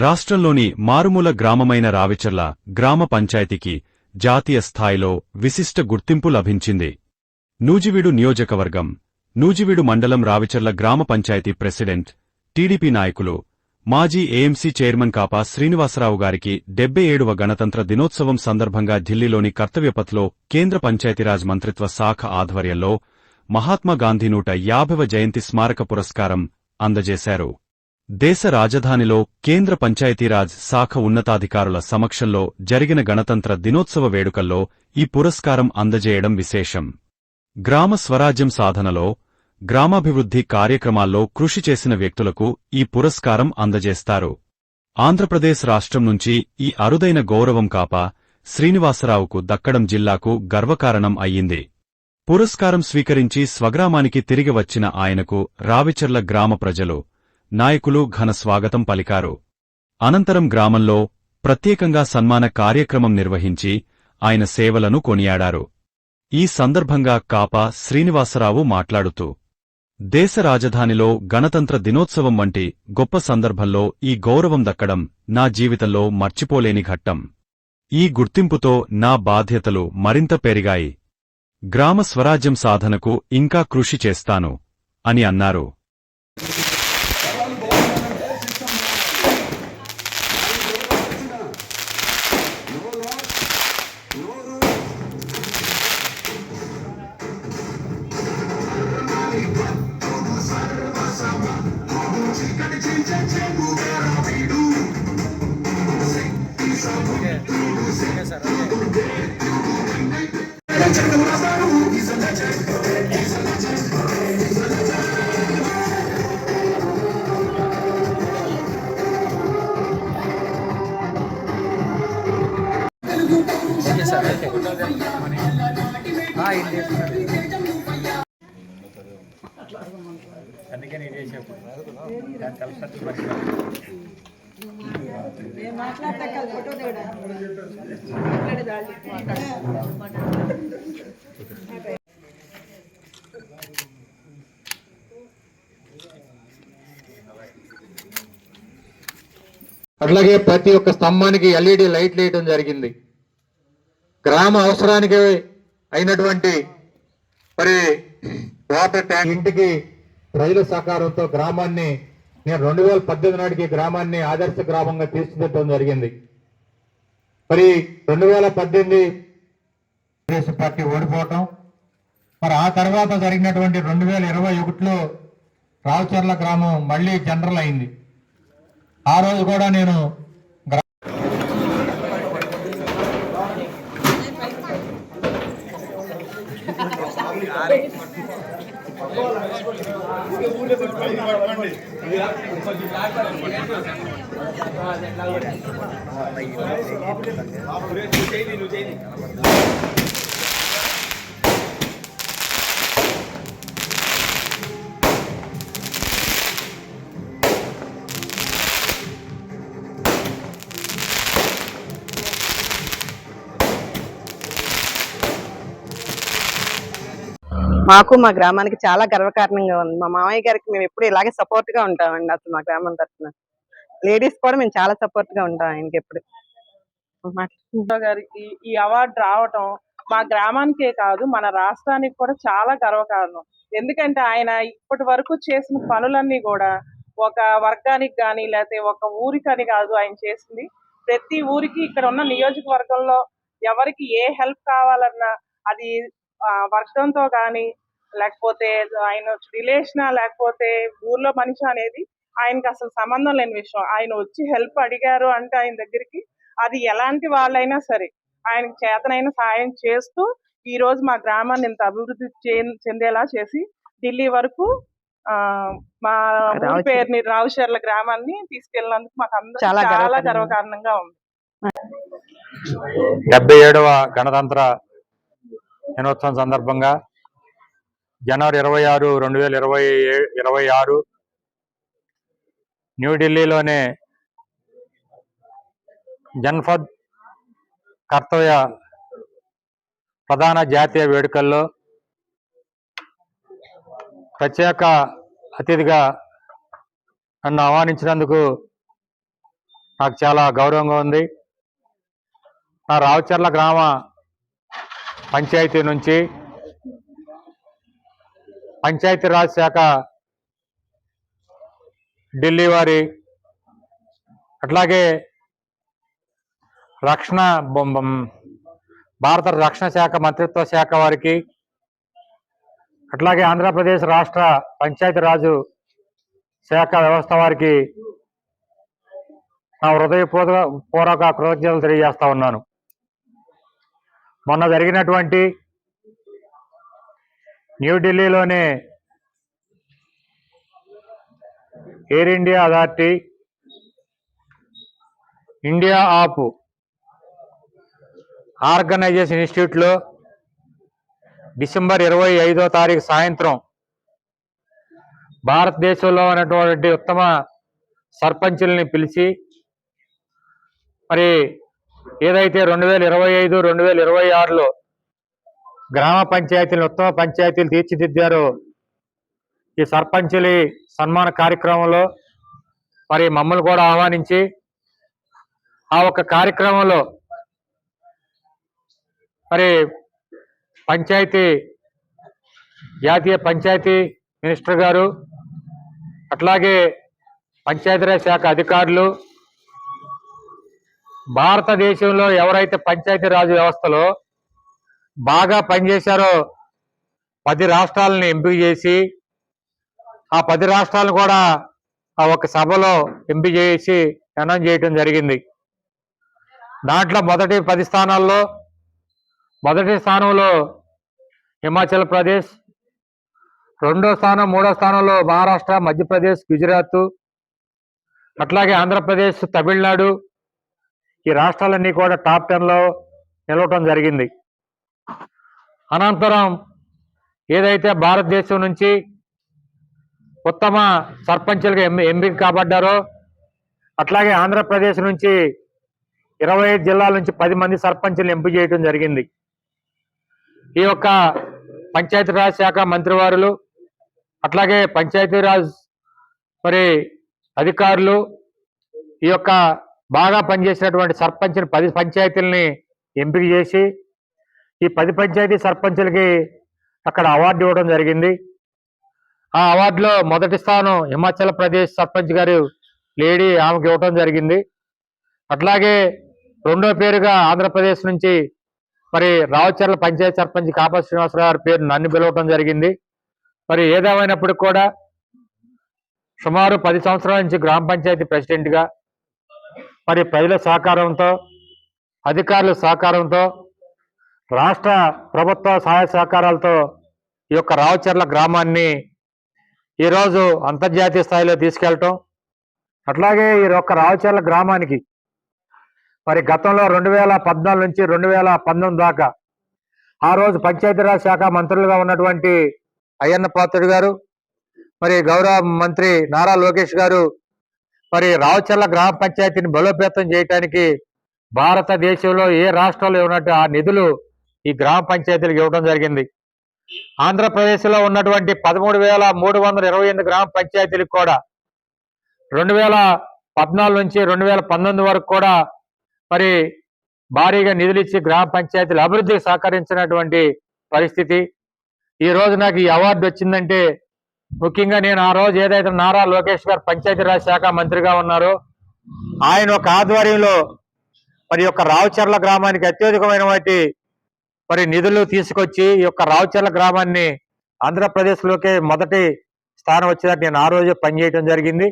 రాష్ట్రంలోని మారుమూల గ్రామమైన రావిచర్ల గ్రామ పంచాయతీకి జాతీయ స్థాయిలో విశిష్ట గుర్తింపు లభించింది. నూజివీడు నియోజకవర్గం, నూజివీడు మండలం రావిచర్ల గ్రామ పంచాయతీ ప్రెసిడెంట్, టీడీపీ నాయకులు, మాజీ ఏఎంసీ చైర్మన్ కాపా శ్రీనివాసరావు గారికి 77వ గణతంత్ర దినోత్సవం సందర్భంగా ఢిల్లీలోని కర్తవ్యపథ్లో కేంద్ర పంచాయతీరాజ్ మంత్రిత్వ శాఖ ఆధ్వర్యంలో మహాత్మాగాంధీ 150వ జయంతి స్మారక పురస్కారం అందజేశారు. దేశ రాజధానిలో కేంద్ర పంచాయతీరాజ్ శాఖ ఉన్నతాధికారుల సమక్షంలో జరిగిన గణతంత్ర దినోత్సవ వేడుకల్లో ఈ పురస్కారం అందజేయడం విశేషం. గ్రామ స్వరాజ్యం సాధనలో, గ్రామాభివృద్ధి కార్యక్రమాల్లో కృషి చేసిన వ్యక్తులకు ఈ పురస్కారం అందజేస్తారు. ఆంధ్రప్రదేశ్ రాష్ట్రం నుంచి ఈ అరుదైన గౌరవం కాపా శ్రీనివాసరావుకు దక్కడం జిల్లాకు గర్వకారణం అయ్యింది. పురస్కారం స్వీకరించి స్వగ్రామానికి తిరిగి వచ్చిన ఆయనకు రావిచర్ల గ్రామ ప్రజలు, నాయకులు ఘన స్వాగతం పలికారు. అనంతరం గ్రామంలో ప్రత్యేకంగా సన్మాన కార్యక్రమం నిర్వహించి ఆయన సేవలను కొనియాడారు. ఈ సందర్భంగా కాపా శ్రీనివాసరావు మాట్లాడుతూ, దేశ రాజధానిలో గణతంత్ర దినోత్సవం వంటి గొప్ప సందర్భంలో ఈ గౌరవం దక్కడం నా జీవితంలో మర్చిపోలేని ఘట్టం. ఈ గుర్తింపుతో నా బాధ్యతలు మరింత పెరిగాయి. గ్రామ స్వరాజ్యం సాధనకు ఇంకా కృషి చేస్తాను అని అన్నారు. అందుకని ఇదే చెప్పు అట్లాగే ప్రతి ఒక్క స్తంభానికి ఎల్ఈడి లైట్లు వేయడం జరిగింది. గ్రామ అవసరానికి అయినటువంటి మరి వాటర్ ట్యాంక్ ఇంటికి ప్రజల సహకారంతో గ్రామాన్ని నేను 2018 నాటికి గ్రామాన్ని ఆదర్శ గ్రామంగా తీర్చిదిద్దడం జరిగింది. మరి 2018 తెలుగుదేశం పార్టీ ఓడిపోవటం, మరి ఆ తర్వాత జరిగినటువంటి 2021లో రావిచర్ల గ్రామం మళ్ళీ జనరల్ అయింది. ఆ రోజు కూడా నేను మాకు మా గ్రామానికి చాలా గర్వకారణంగా ఉంది. మా మామయ్య గారికి మేము ఎప్పుడు ఇలాగే సపోర్ట్ గా ఉంటామండి. అసలు మా గ్రామం తరఫున లేడీస్ కూడా మేము చాలా సపోర్ట్ గా ఉంటాం ఆయనకి ఎప్పుడు. గారికి ఈ అవార్డు రావటం మా గ్రామానికే కాదు మన రాష్ట్రానికి కూడా చాలా గర్వకారణం. ఎందుకంటే ఆయన ఇప్పటి వరకు చేసిన పనులన్నీ కూడా ఒక వర్గానికి కానీ లేకపోతే ఒక ఊరికని కాదు ఆయన చేసింది. ప్రతి ఊరికి ఇక్కడ ఉన్న నియోజకవర్గంలో ఎవరికి ఏ హెల్ప్ కావాలన్నా అది వర్గంతో కానీ లేకపోతే ఆయన రిలేషన్ లేకపోతే ఊర్లో మనిషి అనేది ఆయనకి అసలు సంబంధం లేని విషయం. ఆయన వచ్చి హెల్ప్ అడిగారు అంటే ఆయన దగ్గరికి అది ఎలాంటి వాళ్ళైనా సరే ఆయనకి చేతనైన సాయం చేస్తూ ఈ రోజు మా గ్రామాన్ని ఇంత అభివృద్ధి చెందేలా చేసి ఢిల్లీ వరకు మా ఊరి పేరుని రావిచర్ల గ్రామాన్ని తీసుకెళ్ళినందుకు మాకు అందరూ చాలా గర్వకారణంగా ఉంది. 77వ గణతంత్ర దినోత్సవం సందర్భంగా జనవరి 26, 2026 న్యూఢిల్లీలోనే జన్పథ్ కర్తవ్య ప్రధాన జాతీయ వేడుకల్లో ప్రత్యేక అతిథిగా నన్ను ఆహ్వానించినందుకు నాకు చాలా గౌరవంగా ఉంది. నా రావుచర్ల గ్రామ పంచాయతీ నుంచి పంచాయతీరాజ్ శాఖ ఢిల్లీ వారి, అట్లాగే భారత రక్షణ శాఖ మంత్రిత్వ శాఖ వారికి, అట్లాగే ఆంధ్రప్రదేశ్ రాష్ట్ర పంచాయతీరాజు శాఖ వ్యవస్థ వారికి నా హృదయపూర్వక కృతజ్ఞతలు తెలియజేస్తా ఉన్నాను. మొన్న జరిగినటువంటి న్యూఢిల్లీలోనే ఎయిర్ ఇండియా అథారిటీ, ఇండియా ఆప్ ఆర్గనైజేషన్ ఇన్స్టిట్యూట్లో డిసెంబర్ 25వ తారీఖు సాయంత్రం భారతదేశంలో ఉన్నటువంటి ఉత్తమ సర్పంచుల్ని పిలిచి, మరి ఏదైతే 2025, 2026లో గ్రామ పంచాయతీలను ఉత్తమ పంచాయతీలు తీర్చిదిద్దారో ఈ సర్పంచుల సన్మాన కార్యక్రమంలో మరి మమ్మల్ని కూడా ఆహ్వానించి ఆ ఒక కార్యక్రమంలో మరి జాతీయ పంచాయతీ మినిస్టర్ గారు, అట్లాగే పంచాయతీరాజ్ శాఖ అధికారులు, భారతదేశంలో ఎవరైతే పంచాయతీరాజ్ వ్యవస్థలో బాగా పనిచేశారో 10 రాష్ట్రాలను ఎంపిక చేసి ఆ 10 రాష్ట్రాలను కూడా ఆ ఒక సభలో ఎంపిక చేసి అనౌన్స్ చేయడం జరిగింది. దాంట్లో మొదటి స్థానంలో హిమాచల్ ప్రదేశ్, రెండో స్థానం, మూడో స్థానంలో మహారాష్ట్ర, మధ్యప్రదేశ్, గుజరాత్, అట్లాగే ఆంధ్రప్రదేశ్, తమిళనాడు, ఈ రాష్ట్రాలన్నీ కూడా టాప్ 10లో నిలవటం జరిగింది. అనంతరం ఏదైతే భారతదేశం నుంచి ఉత్తమ సర్పంచులుగా ఎంపిక కాబడ్డారో, అట్లాగే ఆంధ్రప్రదేశ్ నుంచి 25 జిల్లాల నుంచి 10 మంది సర్పంచులను ఎంపిక చేయడం జరిగింది. ఈ యొక్క పంచాయతీరాజ్ శాఖ మంత్రివారులు, అట్లాగే పంచాయతీరాజ్ మరి అధికారులు ఈ యొక్క బాగా పనిచేసినటువంటి సర్పంచులు 10 పంచాయతీలని ఎంపిక చేసి ఈ 10 పంచాయతీ సర్పంచులకి అక్కడ అవార్డు ఇవ్వడం జరిగింది. ఆ అవార్డులో మొదటి స్థానం హిమాచల్ ప్రదేశ్ సర్పంచ్ గారు లేడీ, ఆమెకి ఇవ్వడం జరిగింది. అట్లాగే రెండో పేరుగా ఆంధ్రప్రదేశ్ నుంచి మరి రావుచర్ల పంచాయతీ సర్పంచ్ కాపా శ్రీనివాసరావు గారి పేరు నన్ను పిలవటం జరిగింది. మరి ఏదేమైనప్పటికీ కూడా సుమారు 10 సంవత్సరాల నుంచి గ్రామ పంచాయతీ ప్రెసిడెంట్గా మరి ప్రజల సహకారంతో, అధికారుల సహకారంతో, రాష్ట్ర ప్రభుత్వ సహాయ సహకారాలతో ఈ యొక్క రావుచర్ల గ్రామాన్ని ఈరోజు అంతర్జాతీయ స్థాయిలో తీసుకెళ్ళటం, అట్లాగే ఈ యొక్క రావుచర్ల గ్రామానికి మరి గతంలో 2014 నుంచి 2019 దాకా ఆ రోజు పంచాయతీరాజ్ శాఖ మంత్రులుగా ఉన్నటువంటి అయ్యన్న పాత్రుడు గారు, మరి గౌరవ మంత్రి నారా లోకేష్ గారు మరి రావుచర్ల గ్రామ పంచాయతీని బలోపేతం చేయడానికి భారతదేశంలో ఏ రాష్ట్రంలో ఉన్నట్టు ఆ నిధులు ఈ గ్రామ పంచాయతీలకు ఇవ్వడం జరిగింది. ఆంధ్రప్రదేశ్లో ఉన్నటువంటి 13,328 గ్రామ పంచాయతీలకు కూడా 2014 నుంచి 2019 వరకు కూడా మరి భారీగా నిధులు ఇచ్చి గ్రామ పంచాయతీల అభివృద్ధికి సహకరించినటువంటి పరిస్థితి. ఈ రోజు నాకు ఈ అవార్డు వచ్చిందంటే ముఖ్యంగా నేను ఆ రోజు ఏదైతే నారా లోకేష్ గారు పంచాయతీరాజ్ శాఖ మంత్రిగా ఉన్నారో ఆయన ఒక ఆధ్వర్యంలో మరి యొక్క రావుచర్ల గ్రామానికి అత్యధికమైన వాటి మరి నిధులు తీసుకొచ్చి ఈ యొక్క రావుచర్ల గ్రామాన్ని ఆంధ్రప్రదేశ్లోకే మొదటి స్థానం వచ్చేటట్టు నేను ఆ రోజే పనిచేయడం జరిగింది.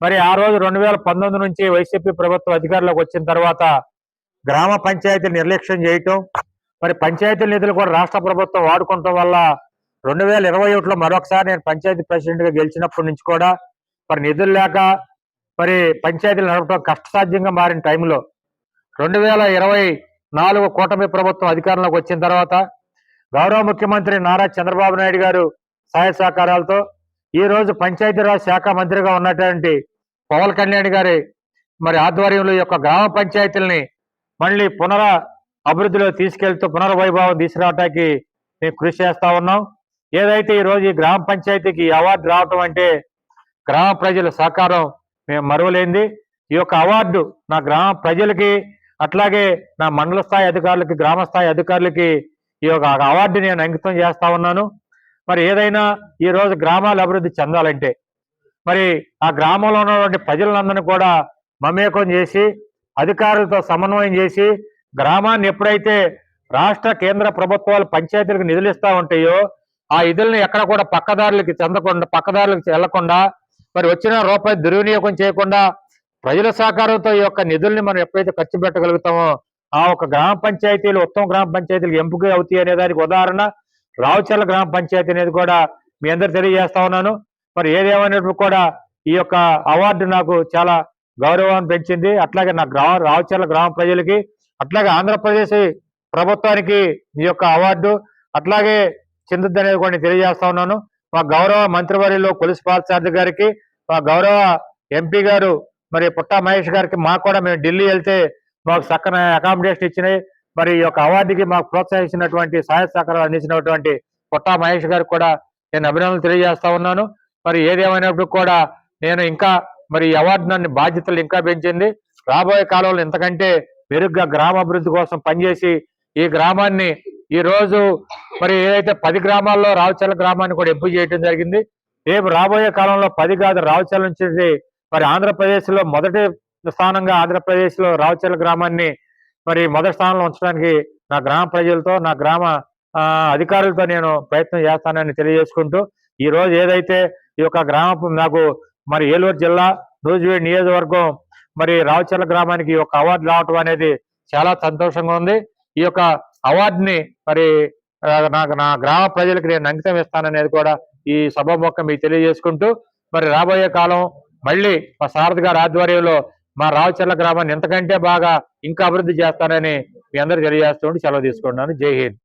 మరి ఆ రోజు 2019 నుంచి వైసీపీ ప్రభుత్వం అధికారంలోకి వచ్చిన తర్వాత గ్రామ పంచాయతీలు నిర్లక్ష్యం చేయటం, మరి పంచాయతీల నిధులు కూడా రాష్ట్ర ప్రభుత్వం వాడుకోవటం వల్ల 2021లో మరొకసారి నేను పంచాయతీ ప్రెసిడెంట్గా గెలిచినప్పటి నుంచి కూడా మరి నిధులు లేక మరి పంచాయతీలు నడపడం కష్టసాధ్యంగా మారిన టైంలో 2024 కూటమి ప్రభుత్వం అధికారంలోకి వచ్చిన తర్వాత గౌరవ ముఖ్యమంత్రి నారా చంద్రబాబు నాయుడు గారు సహాయ సహకారాలతో ఈ రోజు పంచాయతీరాజ్ శాఖ మంత్రిగా ఉన్నటువంటి పవన్ కళ్యాణ్ గారి మరి ఆధ్వర్యంలో ఈ యొక్క గ్రామ పంచాయతీలని మళ్ళీ అభివృద్ధిలో తీసుకెళ్తూ పునర్వైభవం తీసుకురావడానికి మేము కృషి చేస్తా ఉన్నాం. ఏదైతే ఈ రోజు ఈ గ్రామ పంచాయతీకి అవార్డు రావటం అంటే గ్రామ ప్రజల సహకారం మేము మరువలేంది. ఈ యొక్క అవార్డు నా గ్రామ ప్రజలకి అట్లాగే నా మండల స్థాయి అధికారులకి గ్రామ స్థాయి అధికారులకి ఈ యొక్క అవార్డు నేను అంకితం చేస్తా ఉన్నాను. మరి ఏదైనా ఈ రోజు గ్రామాలు అభివృద్ధి చెందాలంటే మరి ఆ గ్రామంలో ఉన్నటువంటి ప్రజలందరినీ కూడా మమేకం చేసి అధికారులతో సమన్వయం చేసి గ్రామాన్ని ఎప్పుడైతే రాష్ట్ర కేంద్ర ప్రభుత్వాలు పంచాయతీలకు నిధులు ఇస్తా ఉంటాయో ఆ నిధుల్ని ఎక్కడ కూడా పక్కదారులకి వెళ్లకుండా మరి వచ్చిన రూపాయి దుర్వినియోగం చేయకుండా ప్రజల సహకారంతో ఈ యొక్క నిధుల్ని మనం ఎప్పుడైతే ఖర్చు పెట్టగలుగుతామో ఆ ఒక గ్రామ పంచాయతీలు ఉత్తమ గ్రామ పంచాయతీలు ఎంపిక అవుతాయి అనే దానికి ఉదాహరణ రావుచర్ల గ్రామ పంచాయతీ అనేది కూడా మీ అందరు తెలియజేస్తా ఉన్నాను. మరి ఏదేమైనప్పుడు కూడా ఈ యొక్క అవార్డు నాకు చాలా గౌరవాన్ని పెంచింది. అట్లాగే నా రావుచర్ల గ్రామ ప్రజలకి అట్లాగే ఆంధ్రప్రదేశ్ ప్రభుత్వానికి ఈ యొక్క అవార్డు అట్లాగే చెందుద్ది అనేది కూడా నేను తెలియజేస్తా ఉన్నాను. మా గౌరవ మంత్రివర్యులు కొలుసు పార్థసారథి గారికి, మా గౌరవ ఎంపీ గారు మరి పుట్టా మహేష్ గారికి, మాకు కూడా మేము ఢిల్లీ వెళ్తే మాకు చక్కని అకామిడేషన్ ఇచ్చినాయి. మరి ఈ యొక్క అవార్డుకి మాకు ప్రోత్సహించినటువంటి సహాయ సహకారాలు అందించినటువంటి పుట్టా మహేష్ గారికి కూడా నేను అభినందనలు తెలియజేస్తా ఉన్నాను. మరి ఏదేమైనప్పుడు కూడా నేను ఇంకా మరి ఈ అవార్డు నన్ను బాధ్యతలు ఇంకా పెంచింది. రాబోయే కాలంలో ఇంతకంటే మెరుగ్గా గ్రామాభివృద్ధి కోసం పనిచేసి ఈ గ్రామాన్ని ఈ రోజు మరి ఏదైతే 10 గ్రామాల్లో రావుచర్ల గ్రామాన్ని కూడా ఎంపిక చేయడం జరిగింది. రేపు రాబోయే కాలంలో 10 కాదు రావుచర్ల నుంచి మరి ఆంధ్రప్రదేశ్ లో మొదటి స్థానంగా ఆంధ్రప్రదేశ్ లో రావుచర్ల గ్రామాన్ని మరి మొదటి స్థానంలో ఉంచడానికి నా గ్రామ ప్రజలతో నా గ్రామ అధికారులతో నేను ప్రయత్నం చేస్తానని తెలియజేసుకుంటూ ఈ రోజు ఏదైతే ఈ యొక్క నాకు మరి ఏలూరు జిల్లా నూజివీడు నియోజకవర్గం మరి రావుచర్ల గ్రామానికి ఈ యొక్క అవార్డు రావటం అనేది చాలా సంతోషంగా ఉంది. ఈ యొక్క అవార్డుని మరి నా గ్రామ ప్రజలకు నేను అంకితం ఇస్తాననేది కూడా ఈ సభాముఖంగా మీకు తెలియజేసుకుంటూ మరి రాబోయే కాలం మళ్ళీ మా సారథి గారి ఆధ్వర్యంలో మా రావుచర్ల గ్రామాన్ని ఎంతకంటే బాగా ఇంకా అభివృద్ధి చేస్తానని మీ అందరూ తెలియజేస్తూ సెలవు తీసుకుంటున్నాను. జై హింద్.